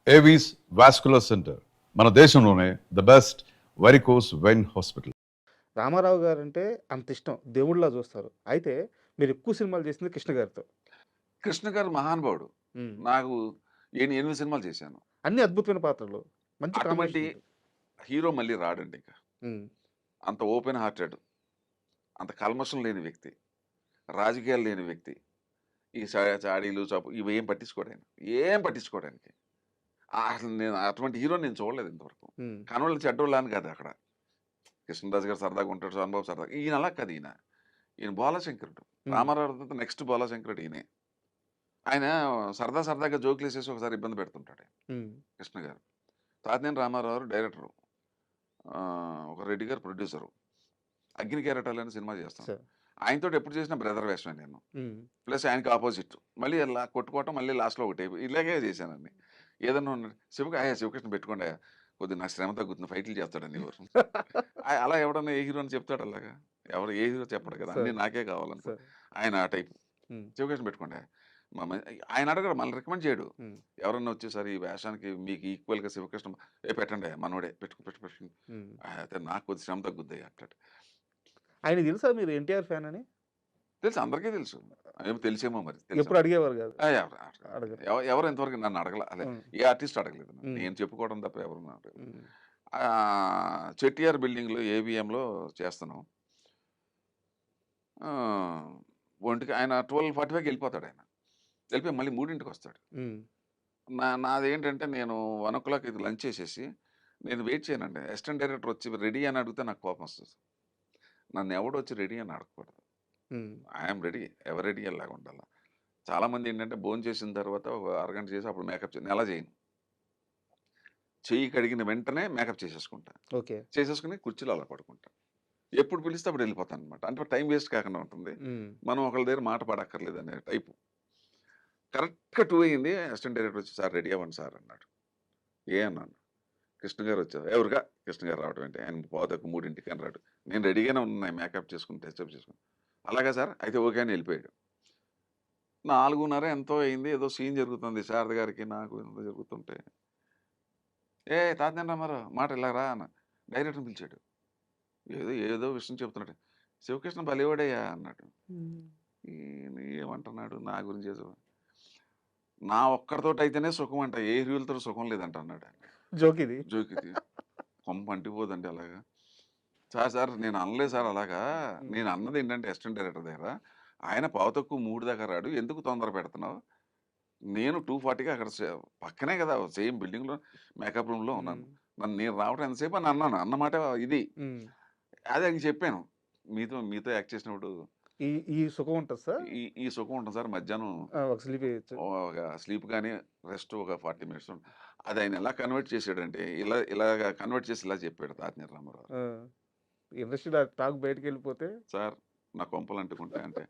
Avis vascular centre మన దేశంలోనే the best varicose vein hospital. Ramarao గారంటే అంత ఇష్టం. దేవుడిలా చూస్తారు. అయితే మీరు ఎక్కువ సినిమాలు చేసింది కృష్ణ గారితో. కృష్ణ గారు మహానుభావుడు. హ్మ్. నాకు 8 సినిమాలు చేశాను. అన్ని అద్భుతమైన పాత్రలు. మంచి అటువంటి కాంబినేషన్ ఉంటుంది. హీరో మళ్ళీ రాడండి ఇక. హ్మ్. అంత ఓపెన్ హార్టెడ్, అంత కల్మషం లేని వ్యక్తి, రాజకీయాలు లేని వ్యక్తి. ఈ చాడీలు, ఇవేం పట్టించుకోడాయన. ఏం పట్టించుకోవడానికి. అసలు నేను అటువంటి హీరోని నేను చూడలేదు ఇంతవరకు. హ్మ్. కనోళ్ళు చెడ్డోళ్ళు అని కాదు అక్కడ. కృష్ణరాజు గారు సరదాగా ఉంటాడు, చంద్రబాబు సరదాగా. ఈయన అలా కాదు ఈయన. ఈయన బాలశంకరుడు. హ్మ్. రామారావు తర్వాత నెక్స్ట్ బాలశంకరుడు ఈయనే. ఆయన సరదాగా జోకులేసేసి ఒకసారి ఇబ్బంది పెడుతుంటాడు హ్మ్. కృష్ణ గారు. తాతినేని రామారావు గారు డైరెక్టరు. ఒక రెడ్డి గారు ప్రొడ్యూసరు. 'అగ్ని కెరటాలు' అనే సినిమా చేస్తాం. సరే. ఆయనతోటి ఎప్పుడు చేసిన బ్రదర్ వేషమే నేను. హ్మ్. ప్లస్ ఆయనకి ఆపోజిట్. మళ్ళీ ఇలా కొట్టుకోవటం, మళ్ళీ లాస్ట్‌లో ఒకటి ఇలాగే చేశానండి. ఏదన్నా ఉన్నాడు శివకృష్ణ పెట్టుకోండయ్యా, కొద్దిగా నాకు శ్రమ తగ్గుతుంది, ఫైట్లు చేస్తాడండి ఎవరు. అలా ఎవడన్నా ఏ హీరో అని చెప్తాడు అలాగా? ఎవరు ఏ హీరో చెప్పడు కదా! అన్నీ సరే. నాకే కావాలనుకో. సరే. ఆయన ఆ టైపు. హ్మ్. శివకృష్ణ పెట్టుకోండయ్యా. ఆయన అడగడు, మనల్ని రికమెండ్ చేయడు. హ్మ్. ఎవరన్నా వచ్చేసారి ఈ వేషానికి మీకు ఈక్వల్‌గా శివకృష్ణ పెట్టండయ్యా మనోడే పెట్టు. హ్మ్. అయితే నాకు కొద్ది శ్రమ తగ్గుద్దయ్యా అంటాడు. ఆయనకి తెలుసా మీరు ఎన్టీఆర్ ఫ్యాన్ అని? తెలుసు, అందరికీ తెలుసు. ఏమో తెలిసేమో మరి. ఎప్పుడు అడిగేవారు కాదు. ఎవరు అడగరు. ఎవరు ఇంతవరకు నన్ను అడగల. అదే హ్మ్. ఏ ఆర్టిస్ట్ అడగలేదు నన్ను. హ్మ్. నేను చెప్పుకోవడం తప్ప ఎవరు నన్ను అడగలేదు. హ్మ్. చెట్టియార్ బిల్డింగ్‌లో ఏబీఎంలో చేస్తున్నాం. ఆహ్, ఒంటికి ఆయన 12:45కి వెళ్ళిపోతాడు ఆయన. వెళ్ళిపోయి మళ్ళీ 3కి వస్తాడు. హ్మ్. నాదేంటంటే నేను 1:00 ఇది లంచ్ చేసేసి నేను వెయిట్ చేయనండి. అసిస్టెంట్ డైరెక్టర్ వచ్చి రెడీ అని అడిగితే నాకు కోపం వస్తది. నన్ను ఎవడు వచ్చి రెడీ అని అడగకూడదు. హ్మ్. I'm ready. ఎవరు రెడీ అలాగా ఉండాల. చాలామంది ఏంటంటే భోంచేసిన తర్వాత ఒక అరగంట చేసి అప్పుడు మేకప్ నేను అలా చేయను. చెయ్యి కడిగిన వెంటనే మేకప్ చేసేసుకుంటా. ఓకే. చేసేసుకొని కుర్చీలో అలా పడుకుంటా. ఎప్పుడు పిలిస్తే అప్పుడు వెళ్ళిపోతాననమాట. అంటే టైం వేస్ట్ కాకుండా ఉంటుంది. హ్మ్. మనం ఒకళ్ళ దగ్గర మాట పడక్కర్లేదనే టైపు. కరెక్ట్‌గా 2 అయింది. అసిస్టెంట్ డైరెక్టర్ వచ్చి "సార్ రెడీ అవ్వండి సార్" అన్నాడు. ఏ అన్నాను. కృష్ణ గారు వచ్చారు. ఎవరుగా కృష్ణ గారు రావడం ఏంటి? ఆయన 2:45 అని రాడు. నేను రెడీగానే ఉన్నాను మేకప్ చేసుకొని, టచప్ చేసుకొని. అలాగా సార్ అయితే ఓకే అని వెళ్ళిపోయాడు. 4:30 ఎంతో అయింది. ఏదో సీన్ జరుగుతుంది శారద గారికి నాకు ఎంతో జరుగుతుంటే, తాతనేని రామారావు మాట ఇలా రా" అన్న. డైరెక్టర్‌ని పిలిచాడు. ఏదో విషయం చెప్తున్నాడు. "శివకృష్ణ భలేవాడయ్యా" అన్నాడు. హ్మ్. ఈయన ఏమంటున్నాడు నా గురించి ఏదో. నా ఒక్కడితోటయితేనే సుఖం అంట. ఏ హీరోలతో సుఖం లేదంట అన్నాడు ఆయన. జోక్ ఇది. జోకిది. కొంప అంటిపోదండి అలాగా. సార్ నేను అనలేదు సార్ అలాగా. హ్మ్. నేను అన్నది ఏంటంటే అసిస్టెంట్ డైరెక్టర్ దగ్గర, ఆయన 3:15 దాకా రాడు. ఎందుకు తొందర పెడుతున్నావు? నేను 2:40కి అక్కడ పక్కనే కదా! సేమ్ బిల్డింగ్‌లో మేకప్ రూమ్‌లో ఉన్నాను. హ్మ్. నేను రావడం ఎంతసేపు అని అన్నాను. అన్న మాట ఇది. హ్మ్. అదే ఆయనకి చెప్పాను. మీతో యాక్ట్ చేసినప్పుడు ఈ ఈ సుఖం ఉంటది సార్. ఈ సుఖం ఉంటుంది సార్ మధ్యాహ్నం ఒక స్లీప్ ఎయొచ్చు. ఒక స్లీప్ గాని, రెస్ట్ ఒక 40 మినిట్స్ అది ఆయన ఎలా కన్వర్ట్ చేసాడంటే, ఇలాగా కన్వర్ట్ చేసి ఇలా చెప్పాడు తాతినేని రామారావు. ఆ! ఇండస్ట్రీలో టాక్ బయటికెళ్ళిపోతే సార్ నా కొంపలు అంటుకుంటాయంటే,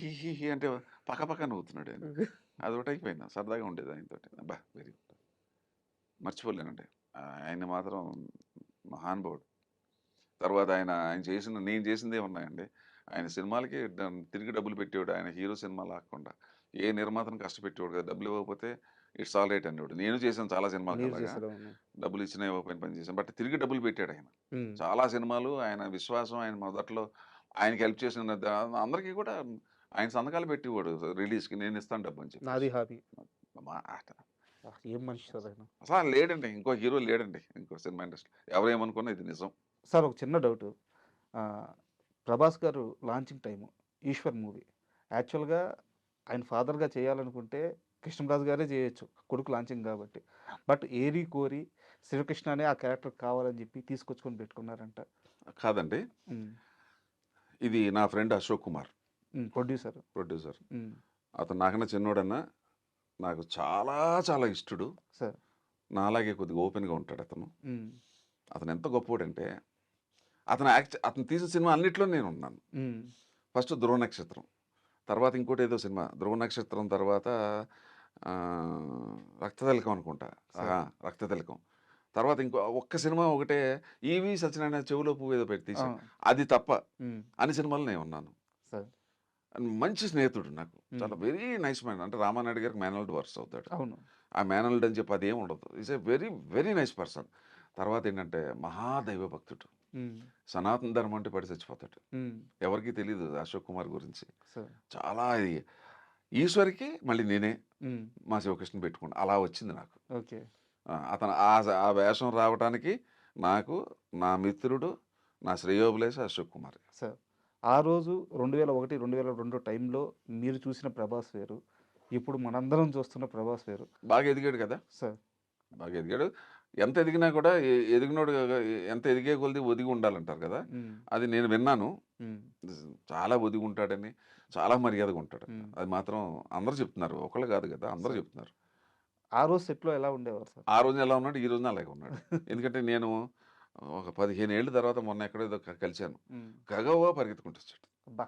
హి హి హి అంటే పక్క నవ్వుతున్నాడు ఆయన. అదొకటి అయిపోయింది. సరదాగా ఉండేది ఆయనతోటి. అబ్బా! Very good. మర్చిపోలేనండి. ఆయన మాత్రం మహానుభావుడు. తర్వాత నేను చేసిందే ఉన్నాయండి. ఆయన సినిమాలకి తిరిగి డబ్బులు పెట్టేవాడు. ఆయన హీరో సినిమా లాక్కుండా. ఏ నిర్మాతను కష్టపెట్టేవాడు కాదు. డబ్బులు ఇవ్వకపోతే ఇట్స్ ఆల్ రైట్ అనేవాడు. నేను చేశాను చాలా సినిమాలకి మీరు అలాగా. చేసారు. అవును. డబ్బులు ఇచ్చినా ఇవ్వకపోయినా పని చేశాను. బట్ తిరిగి డబ్బులు పెట్టాడు ఆయన. హ్మ్. చాలా సినిమాలు ఆయన విశ్వాసం, ఆయన మొదట్లో ఆయనకి హెల్ప్ చేసిన అందరికీ కూడా ఆయన సంతకాలు పెట్టేవాడు రిలీజ్‌కి. నేను ఇస్తాను డబ్బు అని చెప్పేసి. నాది హాబీ. మా ఏం మనిషి సార్ ఆయన. అసలు ఆయన లేడండి. ఇంకో హీరో లేడండి. ఇంకో సినిమా ఇండస్ట్రీ. ఎవరేమనుకున్నా ఇది నిజం. సార్ ఒక చిన్న డౌటు. ఆహ్, 'ప్రభాస్' గారు లాంచింగ్ టైము 'ఈశ్వర్' మూవీ. యాక్చువల్‌గా ఆయన ఫాదర్‌గా చేయాలనుకుంటే కృష్ణరాజు గారే చేయొచ్చు. కొడుకు లాంచింగ్ కాబట్టి. బట్ ఏరి కోరి శివకృష్ణ అనే ఆ క్యారెక్టర్ కావాలని చెప్పి తీసుకొచ్చుకొని పెట్టుకున్నారంట. కాదండి. హ్మ్. ఇది నా ఫ్రెండ్ అశోక్ కుమార్ హ్మ్. ప్రొడ్యూసర్. ప్రొడ్యూసర్. హ్మ్. అతను నాకన్నా చిన్నోడన్నా నాకు చాలా చాలా ఇష్టడు. సార్. నాలాగే కొద్దిగా ఓపెన్‌గా ఉంటాడు అతను. హ్మ్. అతను ఎంత గొప్పోడంటే అతను తీసిన సినిమా అన్నిట్లో నేనున్నాను. హ్మ్. ఫస్ట్ 'ధ్రువ నక్షత్రం'. తర్వాత ఇంకోటేదో సినిమా 'ధ్రువ నక్షత్రం' తర్వాత 'రక్తతిలకం' అనుకుంటా. సార్. 'రక్తతిలకం.' తర్వాత ఒక్క సినిమా ఒకటే 'ఈవి సత్యనారాయణ చెవిలో పువ్వు' ఏదో పెట్టి ఆ! తీశాడు. అది తప్ప హ్మ్. అన్ని సినిమాల్లో నేనున్నాను. సార్. మంచి స్నేహితుడు నాకు. హ్మ్. చాలా వెరీ నైస్ మ్యాన్. అంటే రామానాయుడు గారికి మేనల్డ్ వరుస అవుతాడు. అవును. ఆ మేనల్డ్ అని చెప్పి అదేం ఉండదు. Is a very very nice person. తర్వాత ఏంటంటే మహాదైవ భక్తుడు. హ్మ్. సనాతన ధర్మం అంటే పడి చచ్చిపోతాడు. హ్మ్. ఎవరికీ తెలీదు అశోక్ కుమార్ గురించి. సార్. చాలా ఇది ఈశ్వరికి మళ్ళీ నేనే హ్మ్. మా శివకృష్ణ పెట్టుకున్నా. అలా వచ్చింది నాకు. ఓకే. అతను ఆ వేషం రావటానికి నాకు నా మిత్రుడు, నా శ్రేయోభిలాషి అశోక్ కుమార్. సార్. ఆ రోజు 2001, 2002 టైంలో మీరు చూసిన ప్రభాస్ వేరు. ఇప్పుడు మనందరం చూస్తున్న ప్రభాస్ వేరు. బాగా ఎదిగాడు కదా! సార్. బాగా ఎదిగాడు. ఎంత ఎదిగినా కూడా ఎదిగినోడు ఎంత ఎదిగే కొలిది ఒదిగి ఉండాలంటారు కదా! హ్మ్. అది నేను విన్నాను. హ్మ్. చాలా ఒదిగి ఉంటాడని, చాలా మర్యాదగా ఉంటాడు. హ్మ్. అది మాత్రం అందరూ చెప్తున్నారు. ఒకళ్ళు కాదు కదా! అందరూ సార్. చెప్తున్నారు. ఆ రోజు సెట్‌లో ఎలా ఉండేవారు సార్? ఆ రోజున ఎలా ఉన్నాడు, ఈ రోజున అలాగే ఉన్నాడు. ఎందుకంటే నేను ఒక 15 ఏళ్ల తర్వాత మొన్న ఎక్కడో ఏదో కలిసాను. హ్మ్. గగవ్వా పరిగెత్తుకుంటూ వచ్చాడు. అబ్బా!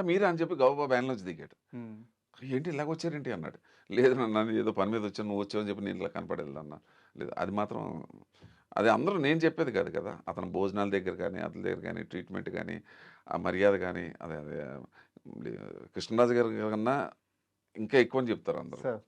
మీరా అని చెప్పి గబగబా వ్యాన్‌లోంచి దిగాడు. హ్మ్. ఏంటి ఇలాగొచ్చారేంటి అన్నాడు. లేదు నాన్న ఏదో పని మీద వచ్చాను, నువ్వు వచ్చావని చెప్పి నేను ఇలా కనపడేదన్నా. లేదు అది మాత్రం అది అందరూ నేను చెప్పేది కాదు కదా! అతను భోజనాల దగ్గర కానీ, అతని దగ్గర కానీ, ట్రీట్మెంట్ కానీ, ఆ మర్యాద కానీ అదే అదే కృష్ణరాజు గారి కన్నా ఇంకా ఎక్కువని చెప్తారు అందరూ. సార్.